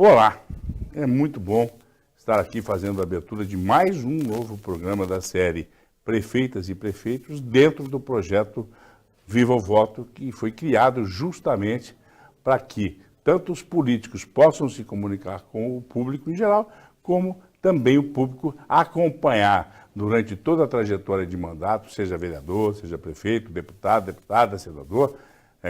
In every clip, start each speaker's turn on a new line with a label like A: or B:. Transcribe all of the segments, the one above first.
A: Olá, é muito bom estar aqui fazendo a abertura de mais um novo programa da série Prefeitas e Prefeitos dentro do projeto Viva o Voto, que foi criado justamente para que tanto os políticos possam se comunicar com o público em geral, como também o público acompanhar durante toda a trajetória de mandato, seja vereador, seja prefeito, deputado, deputada, senador,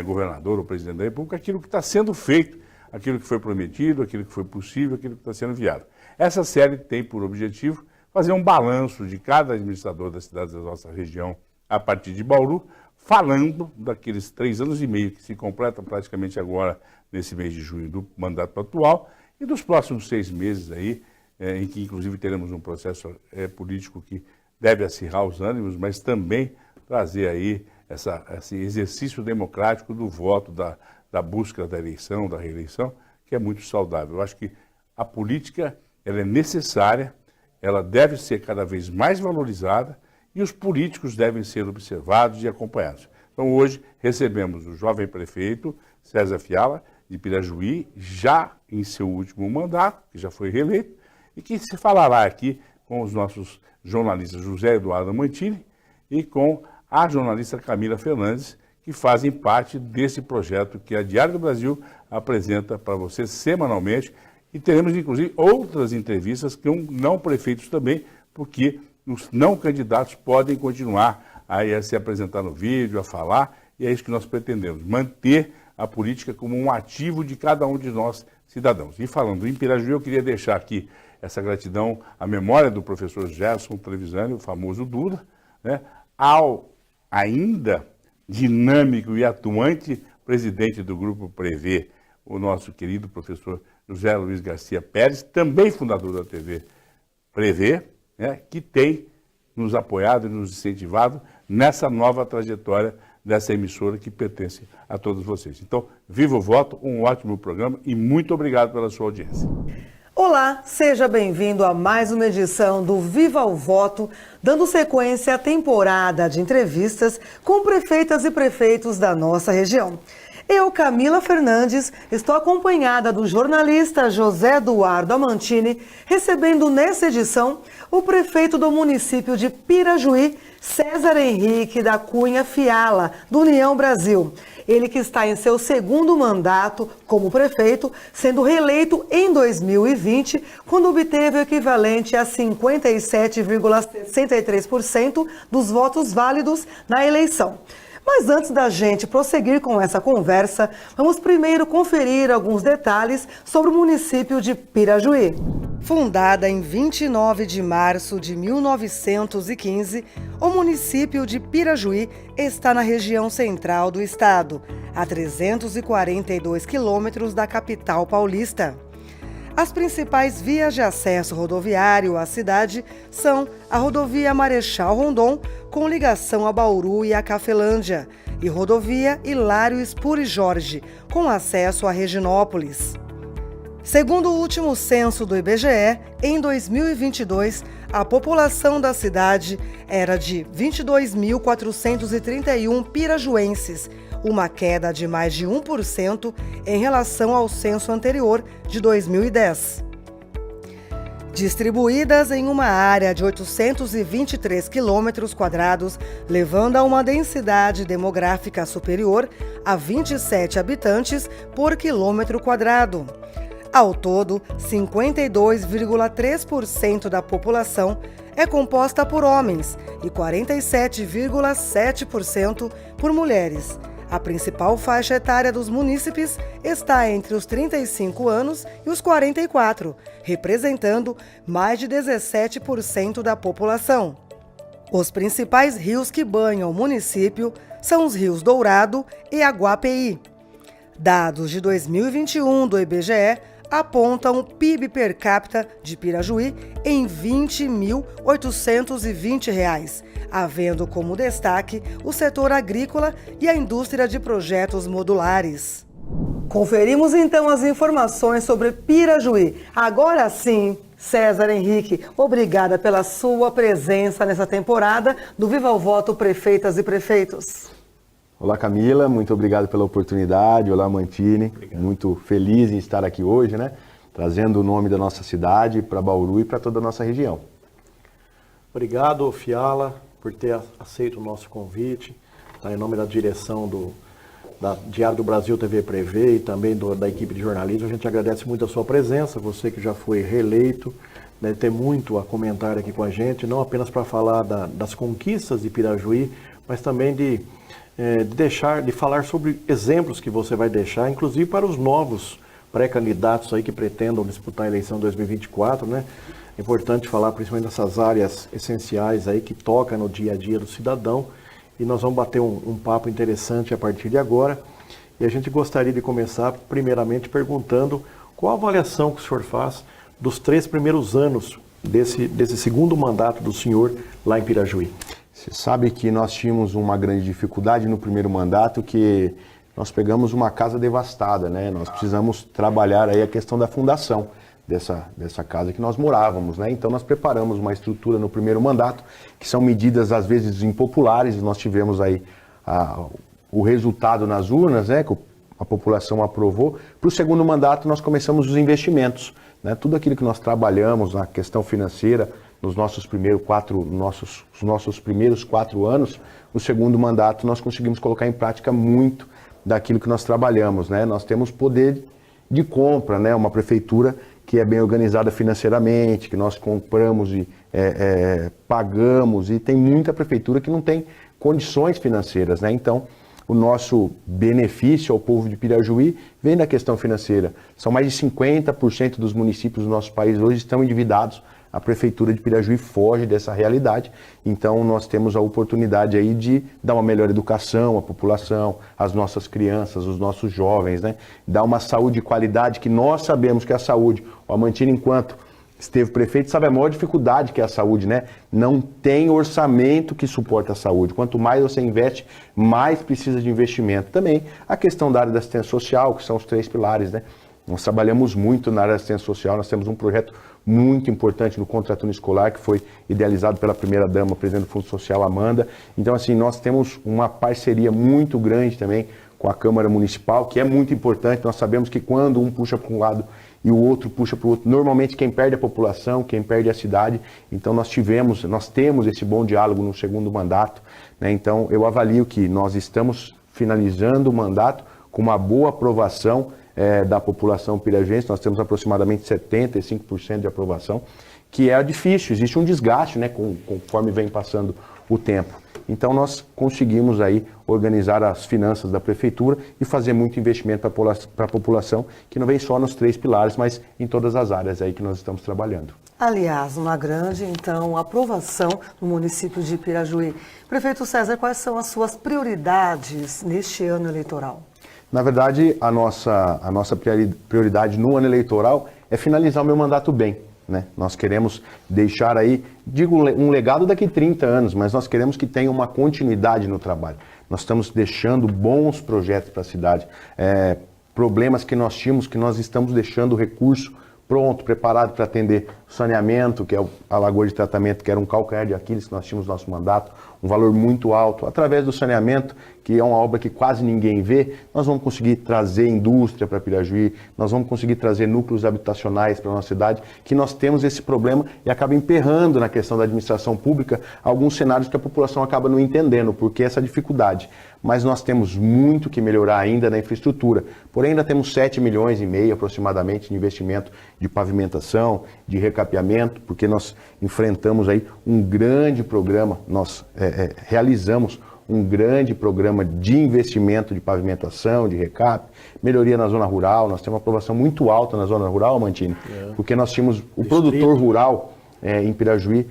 A: governador ou presidente da República, aquilo que está sendo feito, aquilo que foi prometido, aquilo que foi possível, aquilo que está sendo enviado. Essa série tem por objetivo fazer um balanço de cada administrador das cidades da nossa região a partir de Bauru, falando daqueles 3 anos e meio que se completam praticamente agora, nesse mês de junho, do mandato atual, e dos próximos 6 meses aí, em que inclusive teremos um processo político que deve acirrar os ânimos, mas também trazer aí esse exercício democrático do voto, da busca da eleição, da reeleição, que é muito saudável. Eu acho que a política ela é necessária, ela deve ser cada vez mais valorizada e os políticos devem ser observados e acompanhados. Então hoje recebemos o jovem prefeito César Fiala, de Pirajuí, já em seu último mandato, que já foi reeleito, e que se falará aqui com os nossos jornalistas José Eduardo Mantini e com a jornalista Camila Fernandes, que fazem parte desse projeto que a Diário do Brasil apresenta para você semanalmente. E teremos, inclusive, outras entrevistas com não prefeitos também, porque os não candidatos podem continuar a se apresentar no vídeo, a falar, e é isso que nós pretendemos, manter a política como um ativo de cada um de nós cidadãos. E falando em Pirajuí, eu queria deixar aqui essa gratidão à memória do professor Gerson Trevisani, o famoso Duda, né, ao ainda dinâmico e atuante presidente do Grupo Prevê, o nosso querido professor José Luiz Garcia Pérez, também fundador da TV Prevê, né, que tem nos apoiado e nos incentivado nessa nova trajetória dessa emissora que pertence a todos vocês. Então, viva o voto, um ótimo programa e muito obrigado pela sua audiência.
B: Olá, seja bem-vindo a mais uma edição do Viva o Voto, dando sequência à temporada de entrevistas com prefeitas e prefeitos da nossa região. Eu, Camila Fernandes, estou acompanhada do jornalista José Eduardo Amantini, recebendo nessa edição o prefeito do município de Pirajuí, César Henrique da Cunha Fiala, do União Brasil. Ele que está em seu segundo mandato como prefeito, sendo reeleito em 2020, quando obteve o equivalente a 57,63% dos votos válidos na eleição. Mas antes da gente prosseguir com essa conversa, vamos primeiro conferir alguns detalhes sobre o município de Pirajuí. Fundada em 29 de março de 1915, o município de Pirajuí está na região central do estado, a 342 quilômetros da capital paulista. As principais vias de acesso rodoviário à cidade são a rodovia Marechal Rondon, com ligação a Bauru e a Cafelândia, e rodovia Hilário Spuri Jorge, com acesso a Reginópolis. Segundo o último censo do IBGE, em 2022, a população da cidade era de 22.431 pirajuenses, uma queda de mais de 1% em relação ao censo anterior, de 2010. Distribuídas em uma área de 823 quilômetros quadrados, levando a uma densidade demográfica superior a 27 habitantes por quilômetro quadrado. Ao todo, 52,3% da população é composta por homens e 47,7% por mulheres. A principal faixa etária dos munícipes está entre os 35 anos e os 44, representando mais de 17% da população. Os principais rios que banham o município são os rios Dourado e Aguapeí. Dados de 2021 do IBGE apontam o PIB per capita de Pirajuí em R$ 20.820, havendo como destaque o setor agrícola e a indústria de projetos modulares. Conferimos então as informações sobre Pirajuí. Agora sim, César Henrique, obrigada pela sua presença nessa temporada do Viva o Voto Prefeitas e Prefeitos.
C: Olá, Camila, muito obrigado pela oportunidade. Olá, Mantini, muito feliz em estar aqui hoje, né? trazendo o nome da nossa cidade para Bauru e para toda a nossa região.
D: Obrigado, Fiala, por ter aceito o nosso convite. Em nome da direção da Diário do Brasil TV Prevê e também da equipe de jornalismo, a gente agradece muito a sua presença, você que já foi reeleito, deve ter muito a comentar aqui com a gente, não apenas para falar das conquistas de Pirajuí, mas também de falar sobre exemplos que você vai deixar, inclusive para os novos pré-candidatos aí que pretendam disputar a eleição 2024, né? É importante falar principalmente dessas áreas essenciais aí que tocam no dia a dia do cidadão, e nós vamos bater um papo interessante a partir de agora. E a gente gostaria de começar primeiramente perguntando qual a avaliação que o senhor faz dos 3 primeiros anos desse segundo mandato do senhor lá em Pirajuí.
C: Você sabe que nós tínhamos uma grande dificuldade no primeiro mandato, que nós pegamos uma casa devastada, né? Nós precisamos trabalhar aí a questão da fundação dessa casa que nós morávamos, né? Então nós preparamos uma estrutura no primeiro mandato, que são medidas às vezes impopulares, nós tivemos aí o resultado nas urnas, né? Que a população aprovou. Para o segundo mandato nós começamos os investimentos, né? Tudo aquilo que nós trabalhamos na questão financeira, nos nossos primeiros 4 anos, no segundo mandato nós conseguimos colocar em prática muito daquilo que nós trabalhamos, né? Nós temos poder de compra, né? Uma prefeitura que é bem organizada financeiramente, que nós compramos e pagamos, e tem muita prefeitura que não tem condições financeiras, né? Então, o nosso benefício ao povo de Pirajuí vem da questão financeira. São mais de 50% dos municípios do nosso país hoje estão endividados. A Prefeitura de Pirajuí foge dessa realidade, então nós temos a oportunidade aí de dar uma melhor educação à população, às nossas crianças, aos nossos jovens, né? Dar uma saúde de qualidade, que nós sabemos que a saúde, o Amantini, enquanto esteve prefeito, sabe a maior dificuldade que é a saúde, né? Não tem orçamento que suporte a saúde. Quanto mais você investe, mais precisa de investimento. Também a questão da área da assistência social, que são os 3 pilares, né? Nós trabalhamos muito na área da assistência social, nós temos um projeto muito importante no Contraturno Escolar, que foi idealizado pela primeira-dama, presidente do Fundo Social, Amanda. Então, assim, nós temos uma parceria muito grande também com a Câmara Municipal, que é muito importante. Nós sabemos que quando um puxa para um lado e o outro puxa para o outro, normalmente quem perde é a população, quem perde é a cidade. Então, nós temos esse bom diálogo no segundo mandato, né? Então, eu avalio que nós estamos finalizando o mandato com uma boa aprovação da população pirajuense. Nós temos aproximadamente 75% de aprovação, que é difícil, existe um desgaste, né, conforme vem passando o tempo. Então nós conseguimos aí organizar as finanças da prefeitura e fazer muito investimento para a população, que não vem só nos 3 pilares, mas em todas as áreas aí que nós estamos trabalhando.
B: Aliás, uma grande, então, aprovação no município de Pirajuí. Prefeito César, quais são as suas prioridades neste ano eleitoral?
C: Na verdade, a nossa prioridade no ano eleitoral é finalizar o meu mandato bem, né? Nós queremos deixar aí, um legado daqui a 30 anos, mas nós queremos que tenha uma continuidade no trabalho. Nós estamos deixando bons projetos para a cidade, problemas que nós tínhamos, que nós estamos deixando o recurso pronto, preparado para atender saneamento, que é a lagoa de tratamento, que era um calcanhar de Aquiles que nós tínhamos no nosso mandato, um valor muito alto. Através do saneamento, que é uma obra que quase ninguém vê, nós vamos conseguir trazer indústria para Pirajuí, nós vamos conseguir trazer núcleos habitacionais para a nossa cidade, que nós temos esse problema e acaba emperrando na questão da administração pública alguns cenários que a população acaba não entendendo, porque essa dificuldade. Mas nós temos muito que melhorar ainda na infraestrutura. Porém, ainda temos 7,5 milhões aproximadamente de investimento de pavimentação, de recapeamento, porque nós enfrentamos aí um grande programa, nós realizamos um grande programa de investimento de pavimentação, de recap, melhoria na zona rural. Nós temos uma aprovação muito alta na zona rural, Mantini, porque nós tínhamos o produtor rural em Pirajuí,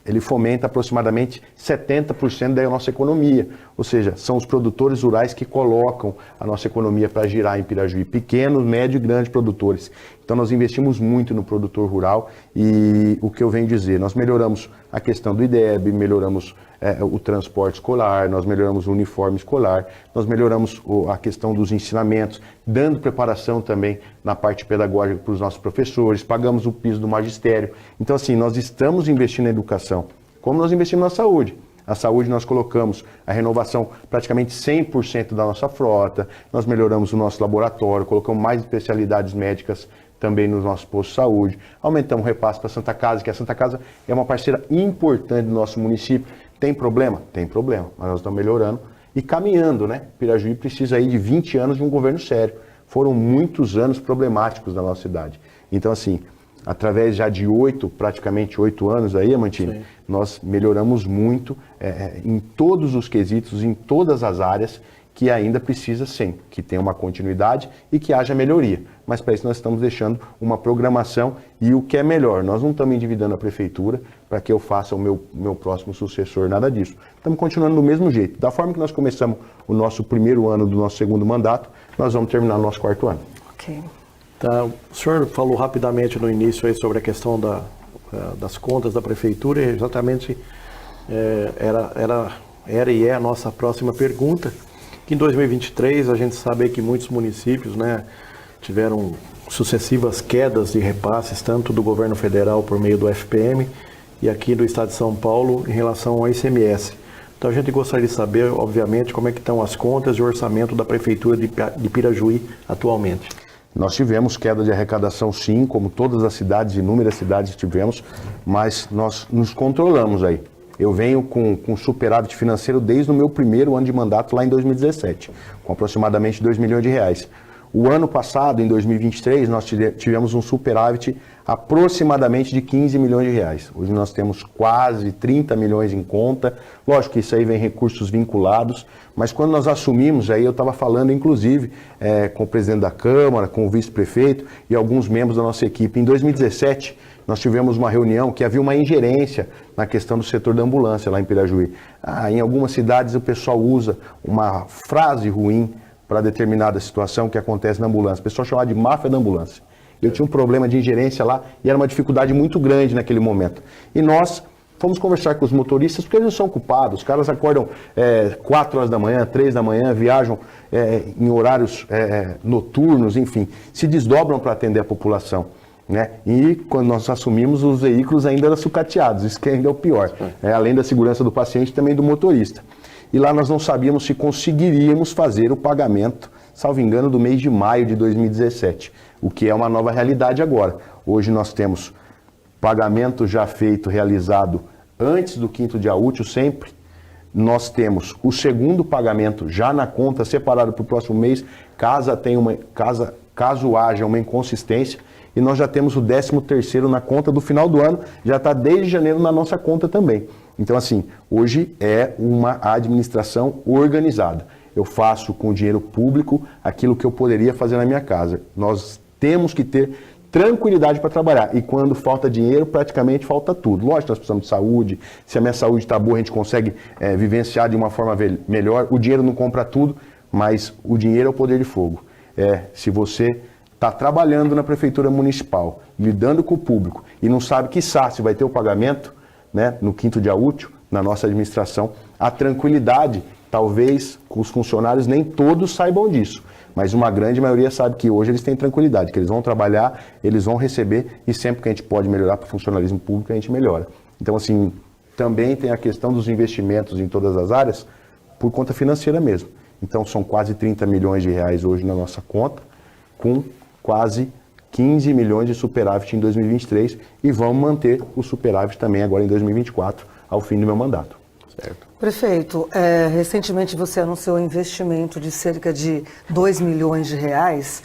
C: ele fomenta aproximadamente 70% da nossa economia, ou seja, são os produtores rurais que colocam a nossa economia para girar em Pirajuí, pequenos, médios e grandes produtores. Então nós investimos muito no produtor rural e o que eu venho dizer, nós melhoramos a questão do IDEB, melhoramos o transporte escolar, nós melhoramos o uniforme escolar, nós melhoramos a questão dos ensinamentos, dando preparação também na parte pedagógica para os nossos professores, pagamos o piso do magistério. Então assim, nós estamos investindo na educação, como nós investimos na saúde. A saúde nós colocamos a renovação praticamente 100% da nossa frota, nós melhoramos o nosso laboratório, colocamos mais especialidades médicas também nos nossos postos de saúde, aumentamos o repasse para a Santa Casa, que a Santa Casa é uma parceira importante do nosso município. Tem problema? Tem problema, mas nós estamos melhorando e caminhando, né? Pirajuí precisa aí de 20 anos de um governo sério. Foram muitos anos problemáticos na nossa cidade. Então, assim, através já de praticamente 8 anos aí, Amantini, nós melhoramos muito em todos os quesitos, em todas as áreas, que ainda precisa sim, que tenha uma continuidade e que haja melhoria. Mas para isso nós estamos deixando uma programação e o que é melhor, nós não estamos endividando a prefeitura para que eu faça o meu próximo sucessor, nada disso. Estamos continuando do mesmo jeito. Da forma que nós começamos o nosso primeiro ano do nosso segundo mandato, nós vamos terminar o nosso quarto ano.
B: Ok.
D: Tá, o senhor falou rapidamente no início aí sobre a questão das contas da prefeitura e exatamente era e é a nossa próxima pergunta. Que em 2023 a gente sabe que muitos municípios, né, tiveram sucessivas quedas de repasses, tanto do governo federal por meio do FPM e aqui do estado de São Paulo em relação ao ICMS. Então a gente gostaria de saber, obviamente, como é que estão as contas e o orçamento da prefeitura de Pirajuí atualmente.
C: Nós tivemos queda de arrecadação sim, como todas as cidades, inúmeras cidades tivemos, mas nós nos controlamos aí. Eu venho com superávit financeiro desde o meu primeiro ano de mandato lá em 2017, com aproximadamente 2 milhões de reais. O ano passado, em 2023, nós tivemos um superávit aproximadamente de 15 milhões de reais. Hoje nós temos quase 30 milhões em conta. Lógico que isso aí vem recursos vinculados, mas quando nós assumimos, aí eu estava falando inclusive com o presidente da Câmara, com o vice-prefeito e alguns membros da nossa equipe. Em 2017, nós tivemos uma reunião que havia uma ingerência na questão do setor da ambulância lá em Pirajuí. Em algumas cidades o pessoal usa uma frase ruim para determinada situação que acontece na ambulância. O pessoal chamava de máfia da ambulância. Eu tinha um problema de ingerência lá e era uma dificuldade muito grande naquele momento. E nós fomos conversar com os motoristas porque eles não são culpados. Os caras acordam 4 horas da manhã, 3 da manhã, viajam em horários noturnos, enfim, se desdobram para atender a população. Né? E quando nós assumimos, os veículos ainda eram sucateados, isso que ainda é o pior. Além da segurança do paciente, também do motorista. E lá nós não sabíamos se conseguiríamos fazer o pagamento, salvo engano, do mês de maio de 2017, o que é uma nova realidade agora. Hoje nós temos pagamento já feito, realizado antes do 5º dia útil, sempre. Nós temos o segundo pagamento já na conta, separado para o próximo mês, caso haja uma inconsistência. E nós já temos o 13º na conta do final do ano, já está desde janeiro na nossa conta também. Então, assim, hoje é uma administração organizada. Eu faço com dinheiro público aquilo que eu poderia fazer na minha casa. Nós temos que ter tranquilidade para trabalhar. E quando falta dinheiro, praticamente falta tudo. Lógico que nós precisamos de saúde. Se a minha saúde está boa, a gente consegue vivenciar de uma forma melhor. O dinheiro não compra tudo, mas o dinheiro é o poder de fogo. Se você está trabalhando na prefeitura municipal, lidando com o público e não sabe que se vai ter o pagamento, né, no 5º dia útil, na nossa administração, a tranquilidade, talvez os funcionários nem todos saibam disso, mas uma grande maioria sabe que hoje eles têm tranquilidade, que eles vão trabalhar, eles vão receber e sempre que a gente pode melhorar para o funcionalismo público, a gente melhora. Então, assim, também tem a questão dos investimentos em todas as áreas por conta financeira mesmo. Então, são quase 30 milhões de reais hoje na nossa conta, com quase 15 milhões de superávit em 2023 e vamos manter o superávit também agora em 2024, ao fim do meu mandato. Certo.
B: Prefeito, recentemente você anunciou um investimento de cerca de 2 milhões de reais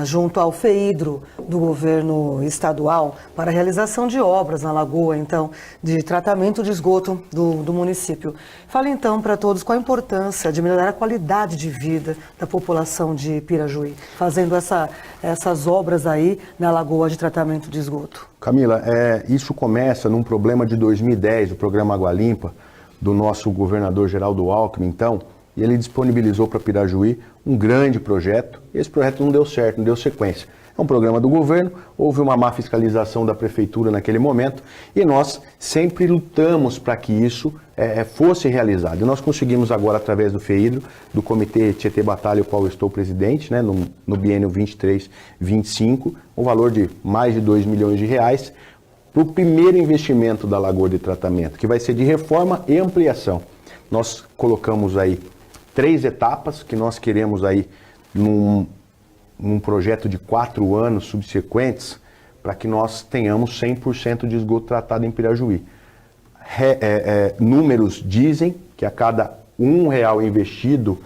B: junto ao FEIDRO do governo estadual para a realização de obras na Lagoa, então, de tratamento de esgoto do município. Fale então para todos qual a importância de melhorar a qualidade de vida da população de Pirajuí, fazendo essas obras aí na Lagoa de tratamento de esgoto.
C: Camila, isso começa num problema de 2010, o programa Água Limpa, do nosso governador Geraldo Alckmin, então, e ele disponibilizou para Pirajuí um grande projeto. Esse projeto não deu certo, não deu sequência. É um programa do governo, houve uma má fiscalização da prefeitura naquele momento e nós sempre lutamos para que isso fosse realizado. E nós conseguimos agora, através do FEIDRO, do Comitê Tietê Batalha, o qual eu estou presidente, né, no biênio 23-25, um valor de mais de 2 milhões de reais, para o primeiro investimento da Lagoa de Tratamento, que vai ser de reforma e ampliação. Nós colocamos aí 3 etapas que nós queremos aí, num projeto de 4 anos subsequentes para que nós tenhamos 100% de esgoto tratado em Pirajuí. Números dizem que a cada R$1 investido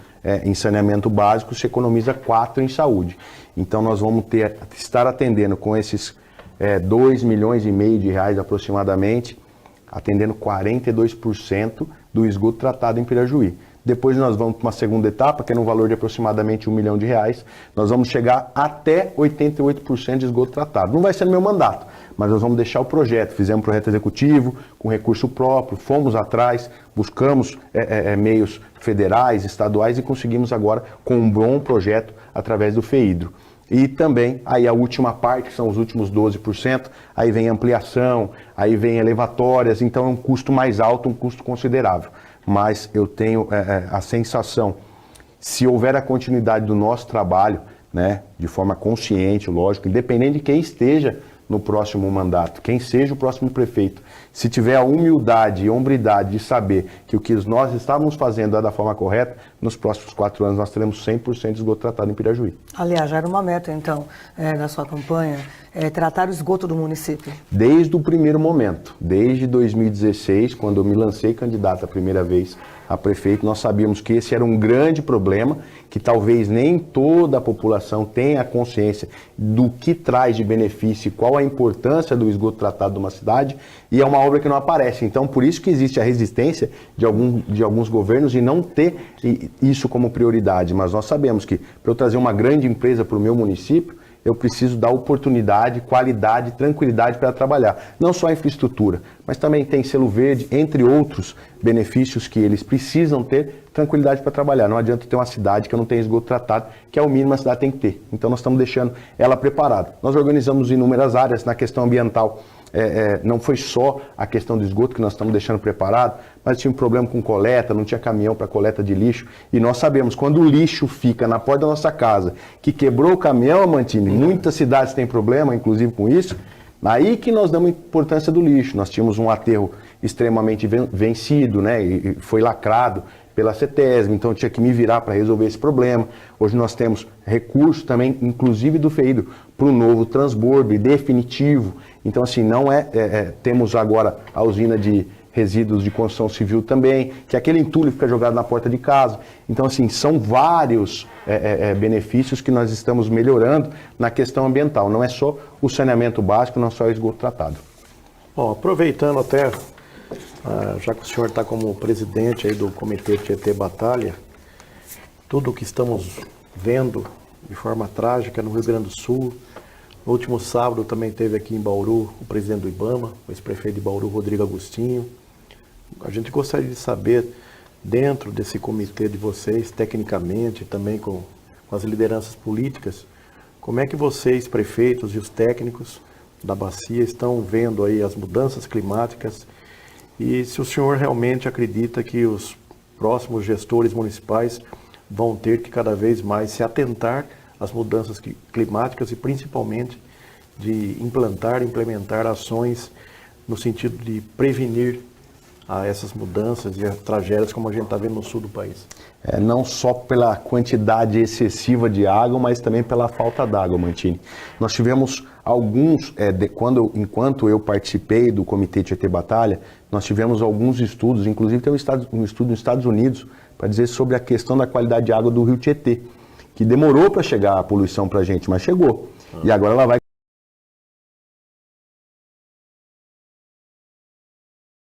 C: em saneamento básico, se economiza 4 em saúde. Então nós vamos estar atendendo com esses R$2,5 milhões de reais aproximadamente, atendendo 42% do esgoto tratado em Pirajuí. Depois nós vamos para uma segunda etapa, que é no valor de aproximadamente R$1 milhão. Nós vamos chegar até 88% de esgoto tratado. Não vai ser no meu mandato, mas nós vamos deixar o projeto. Fizemos um projeto executivo, com recurso próprio, fomos atrás, buscamos meios federais, estaduais e conseguimos agora com um bom projeto através do FEHIDRO. E também, aí a última parte, que são os últimos 12%, aí vem ampliação, aí vem elevatórias, então é um custo mais alto, um custo considerável. Mas eu tenho a sensação, se houver a continuidade do nosso trabalho, né, de forma consciente, lógico, independente de quem esteja no próximo mandato, quem seja o próximo prefeito, se tiver a humildade e hombridade de saber que o que nós estávamos fazendo é da forma correta, nos próximos 4 anos nós teremos 100% de esgoto tratado em Pirajuí.
B: Aliás, já era uma meta, então, da sua campanha, tratar o esgoto do município.
C: Desde o primeiro momento, desde 2016, quando eu me lancei candidato a primeira vez a prefeito, nós sabíamos que esse era um grande problema, que talvez nem toda a população tenha consciência do que traz de benefício e qual a importância do esgoto tratado de uma cidade, e é uma obra que não aparece. Então, por isso que existe a resistência de alguns governos em não ter isso como prioridade. Mas nós sabemos que, para eu trazer uma grande empresa para o meu município, eu preciso dar oportunidade, qualidade, tranquilidade para trabalhar. Não só a infraestrutura, mas também tem selo verde, entre outros benefícios que eles precisam ter, tranquilidade para trabalhar. Não adianta ter uma cidade que eu não tenho esgoto tratado, que é o mínimo a cidade tem que ter. Então nós estamos deixando ela preparada. Nós organizamos inúmeras áreas na questão ambiental. Não foi só a questão do esgoto que nós estamos deixando preparado, mas tinha um problema com coleta, não tinha caminhão para coleta de lixo. E nós sabemos, quando o lixo fica na porta da nossa casa, que quebrou o caminhão, Mantini, muitas cidades têm problema, inclusive com isso, aí que nós damos importância do lixo. Nós tínhamos um aterro extremamente vencido, né, e foi lacrado pela CETESB, então eu tinha que me virar para resolver esse problema. Hoje nós temos recurso também, inclusive do FEHIDRO, para o novo transbordo e definitivo. Então, assim, temos agora a usina de resíduos de construção civil também, que aquele entulho fica jogado na porta de casa. Então, assim, são vários benefícios que nós estamos melhorando na questão ambiental. Não é só o saneamento básico, não é só o esgoto tratado.
D: Bom, aproveitando até, já que o senhor está como presidente aí do Comitê Tietê Batalha, tudo o que estamos vendo de forma trágica no Rio Grande do Sul. No último sábado também teve aqui em Bauru o presidente do IBAMA, o ex-prefeito de Bauru, Rodrigo Agostinho. A gente gostaria de saber, dentro desse comitê de vocês, tecnicamente, também com as lideranças políticas, como é que vocês, prefeitos e os técnicos da bacia, estão vendo aí as mudanças climáticas e se o senhor realmente acredita que os próximos gestores municipais vão ter que cada vez mais se atentar às mudanças climáticas e principalmente de implementar ações no sentido de prevenir essas mudanças e as tragédias como a gente está vendo no sul do país.
C: Não só pela quantidade excessiva de água, mas também pela falta d'água, Mantini. Nós tivemos alguns, enquanto eu participei do Comitê Tietê Batalha, nós tivemos alguns estudos, inclusive tem um estudo nos Estados Unidos para dizer sobre a questão da qualidade de água do rio Tietê, que demorou para chegar a poluição para a gente, mas chegou. E agora ela vai